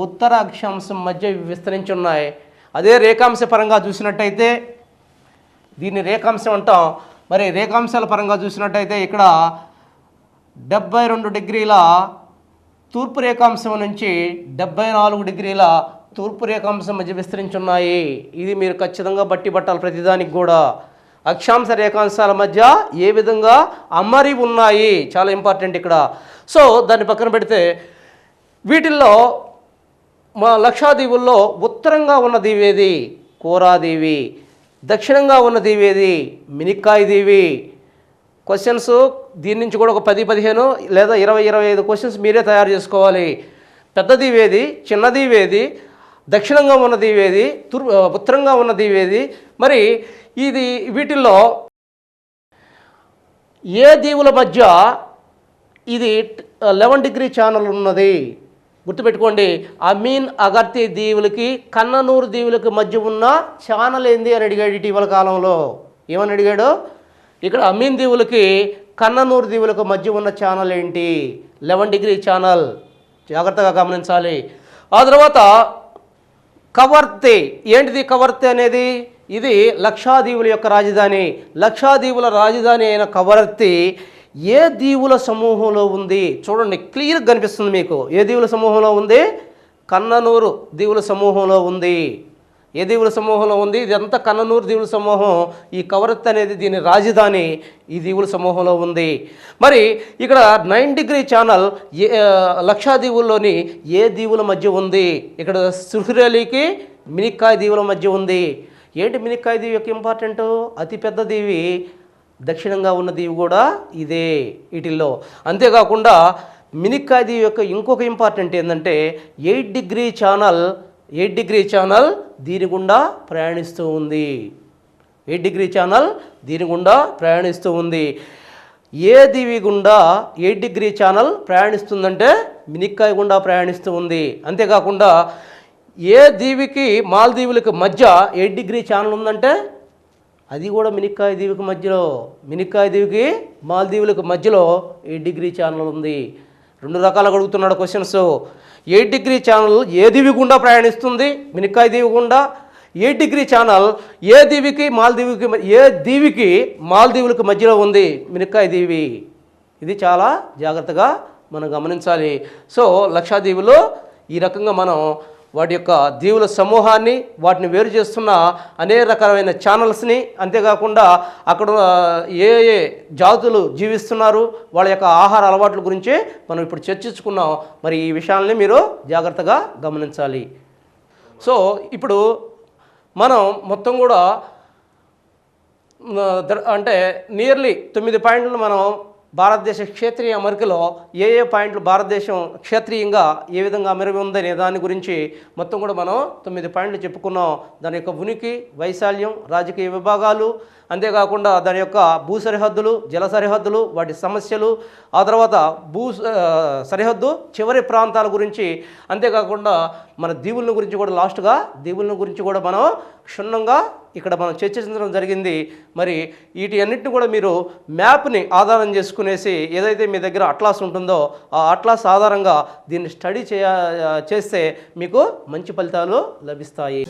ఉత్తర అక్షాంశం మధ్య విస్తరించి ఉన్నాయి. అదే రేఖాంశ పరంగా చూసినట్టయితే దీన్ని రేఖాంశం అంటాం. మరి రేఖాంశాల పరంగా చూసినట్టయితే ఇక్కడ 72 డిగ్రీల తూర్పు రేఖాంశం నుంచి 74 డిగ్రీల తూర్పు రేఖాంశం మధ్య విస్తరించి ఉన్నాయి. ఇది మీరు ఖచ్చితంగా బట్టి పట్టాలి. ప్రతిదానికి కూడా అక్షాంశ రేఖాంశాల మధ్య ఏ విధంగా అమరి ఉన్నాయి చాలా ఇంపార్టెంట్ ఇక్కడ. సో దాన్ని పక్కన పెడితే వీటిల్లో మా లక్షాదీవుల్లో ఉత్తరంగా ఉన్న దీవి ఏది? కోరాదీవి. దక్షిణంగా ఉన్న దీవి ఏది? మినిక్కాయ్ దీవి. క్వశ్చన్స్ దీని నుంచి కూడా ఒక 10-15 లేదా 20-25 క్వశ్చన్స్ మీరే తయారు చేసుకోవాలి. పెద్ద దీవి ఏది? చిన్న దీవి ఏది? దక్షిణంగా ఉన్న దీవి ఏది? ఉత్తరంగా ఉన్న దీవి ఏది? మరి ఇది వీటిల్లో ఏ దీవుల మధ్య ఇది 11 డిగ్రీ ఛానల్ ఉన్నది? గుర్తుపెట్టుకోండి. అమీన్ అగర్తీ దీవులకి కన్ననూరు దీవులకి మధ్య ఉన్న ఛానల్ ఏంది అని అడిగాడు ఇటీవల కాలంలో. ఏమని అడిగాడు? ఇక్కడ అమీన్ దీవులకి కన్ననూరు దీవులకు మధ్య ఉన్న ఛానల్ ఏంటి? 11 డిగ్రీ ఛానల్. జాగ్రత్తగా గమనించాలి. ఆ తర్వాత కవర్తే. ఏంటిది కవర్తే అనేది? ఇది లక్షాదీవుల యొక్క రాజధాని. లక్షాదీవుల రాజధాని అయిన కవర్తే ఏ దీవుల సమూహంలో ఉంది? చూడండి, క్లియర్గా కనిపిస్తుంది మీకు. ఏ దీవుల సమూహంలో ఉంది? కన్ననూరు దీవుల సమూహంలో ఉంది. ఏ దీవుల సమూహంలో ఉంది? ఇదంతా కన్ననూరు దీవుల సమూహం. ఈ కవరత్ అనేది దీని రాజధాని ఈ దీవుల సమూహంలో ఉంది. మరి ఇక్కడ 9 డిగ్రీ ఛానల్ లక్షాదీవుల్లోని ఏ దీవుల మధ్య ఉంది? ఇక్కడ సుహ్రేలీకి మినిక్కాయ్ దీవుల మధ్య ఉంది. ఏంటి మినిక్కాయ్ దీవి యొక్క ఇంపార్టెంట్? అతిపెద్ద దీవి, దక్షిణంగా ఉన్న దీవి కూడా ఇదే వీటిల్లో. అంతేకాకుండా మినిక్కాయ్ దీవి యొక్క ఇంకొక ఇంపార్టెంట్ ఏంటంటే 8 డిగ్రీ ఛానల్ దీని గుండా ప్రయాణిస్తూ ఉంది. 8 డిగ్రీ ఛానల్ దీని గుండా ప్రయాణిస్తూ ఉంది. ఏ దీవి గుండా 8 డిగ్రీ ఛానల్ ప్రయాణిస్తుందంటే మినిక్కాయ్ గుండా ప్రయాణిస్తూ ఉంది. అంతేకాకుండా ఏ దీవికి మాల్దీవులకు మధ్య 8 డిగ్రీ ఛానల్ ఉందంటే అది కూడా మినిక్కాయ్ దీవికి మధ్యలో. మినిక్కాయ్ దీవికి మాల్దీవులకు మధ్యలో 8 డిగ్రీ ఛానల్ ఉంది. 2 రకాలుగా అడుగుతున్నాడు క్వశ్చన్స్. 8 డిగ్రీ ఛానల్ ఏ దీవి గుండా ప్రయాణిస్తుంది? మినిక్కాయ్ దీవి గుండా. 8 డిగ్రీ ఛానల్ ఏ దీవికి మాల్దీవులకు మధ్యలో ఉంది? మినిక్కాయ్ దీవి. ఇది చాలా జాగ్రత్తగా మనం గమనించాలి. సో లక్షాదీవులో ఈ రకంగా మనం వాటి యొక్క దీవుల సమూహాన్ని, వాటిని వేరు చేస్తున్న అనేక రకాలైన ఛానల్స్ని, అంతేకాకుండా అక్కడ ఏ ఏ జాతులు జీవిస్తున్నారు, వాళ్ళ యొక్క ఆహార అలవాట్ల గురించి మనం ఇప్పుడు చర్చించుకున్నాం. మరి ఈ విషయాలని మీరు జాగ్రత్తగా గమనించాలి. సో ఇప్పుడు మనం మొత్తం కూడా అంటే నియర్లీ 9 పాయింట్లు మనం భారతదేశ క్షేత్రీయ అమరికలో ఏ ఏ పాయింట్లు భారతదేశం క్షేత్రీయంగా ఏ విధంగా అమరి ఉందనే దాని గురించి మొత్తం కూడా మనం 9 పాయింట్లు చెప్పుకున్నాం. దాని యొక్క ఉనికి, వైశాల్యం, రాజకీయ విభాగాలు, అంతేకాకుండా దాని యొక్క భూ సరిహద్దులు, జల సరిహద్దులు, వాటి సమస్యలు, ఆ తర్వాత సరిహద్దు చివరి ప్రాంతాల గురించి, అంతేకాకుండా మన దీవుల గురించి కూడా లాస్ట్గా దీవుల గురించి కూడా మనం క్షుణ్ణంగా ఇక్కడ మనం చర్చించడం జరిగింది. మరి వీటి అన్నింటిని కూడా మీరు మ్యాప్ని ఆధారం చేసుకునేసి ఏదైతే మీ దగ్గర అట్లాస్ ఉంటుందో ఆ అట్లాస్ ఆధారంగా దీన్ని స్టడీ చేస్తే మీకు మంచి ఫలితాలు లభిస్తాయి.